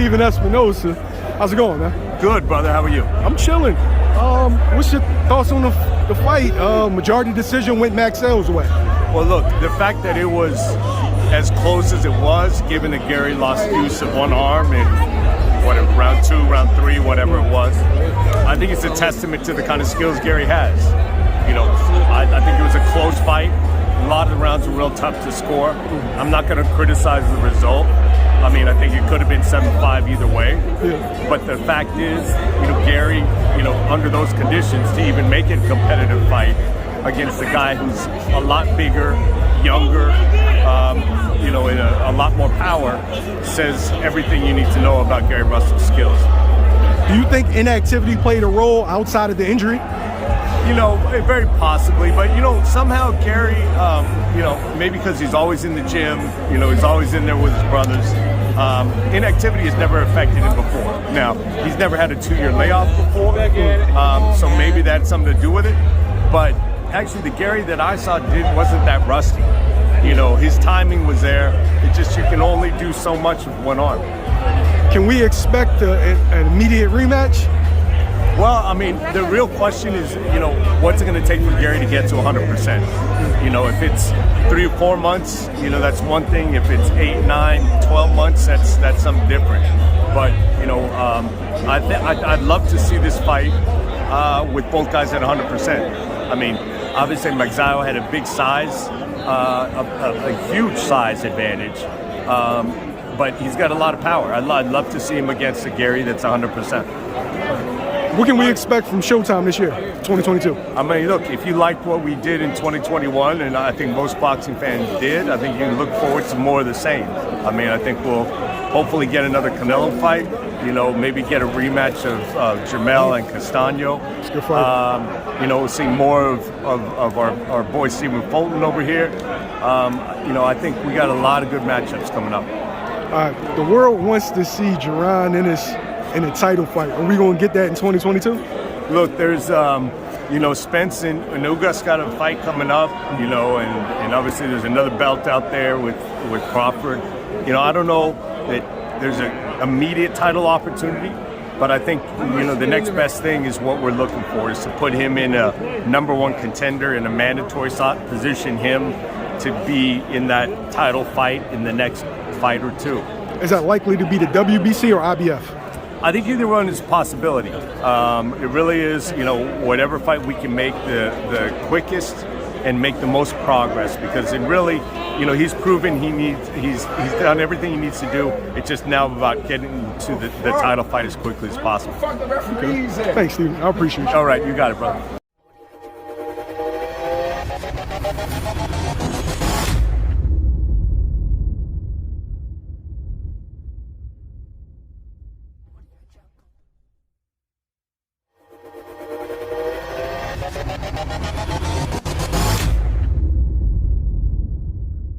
Stephen Espinoza. How's it going, man? Good, brother. How are you? I'm chilling. What's your thoughts on the fight? Majority decision went Magsayo's way. Well, look, the fact that it was as close as it was, given that Gary lost use of one arm in round 2, round 3, whatever it was, I think it's a testament to the kind of skills Gary has. You know, I think it was a close fight. A lot of the rounds were real tough to score. I'm not going to criticize the result. I mean, I think it could have been 7-5 either way. Yeah. But the fact is, you know, Gary, you know, under those conditions, to even make it a competitive fight against a guy who's a lot bigger, younger, you know, in a lot more power, says everything you need to know about Gary Russell's skills. Do you think inactivity played a role outside of the injury? You know, very possibly, but you know, somehow Gary, you know, maybe because he's always in the gym, you know, he's always in there with his brothers. Inactivity has never affected him before. Now, he's never had a 2-year layoff before, so maybe that had something to do with it. But actually, the Gary that I saw wasn't that rusty. You know, his timing was there. It just, you can only do so much with one arm. Can we expect an immediate rematch? Well, I mean, the real question is, you know, what's it going to take for Gary to get to 100%? You know, if it's 3 or 4 months, you know, that's one thing. If it's 8, 9, 12 months, that's something different. But, you know, I'd love to see this fight with both guys at 100%. I mean, obviously Magsayo had a big size, a huge size advantage, but he's got a lot of power. I'd love to see him against a Gary that's 100%. What can we expect from Showtime this year, 2022? I mean, look, if you liked what we did in 2021, and I think most boxing fans did, I think you can look forward to more of the same. I mean, I think we'll hopefully get another Canelo fight, you know, maybe get a rematch of Jamel and Castano. It's a good fight. You know, we'll see more of our boy Stephen Fulton over here. You know, I think we got a lot of good matchups coming up. The world wants to see Jaron Ennis in a title fight. Are we going to get that in 2022? Look, there's, you know, Spence and Ugas got a fight coming up, you know, and obviously there's another belt out there with Crawford. You know, I don't know that there's an immediate title opportunity, but I think, you know, the next best thing is what we're looking for, is to put him in a #1 contender in a mandatory slot, position him to be in that title fight in the next fight or two. Is that likely to be the WBC or IBF? I think either one is a possibility. It really is, you know, whatever fight we can make the quickest and make the most progress, because it really, you know, he's proven he's done everything he needs to do. It's just now about getting to the title fight as quickly as possible. Okay. Thanks, Stephen. I appreciate you. All right, you got it, brother.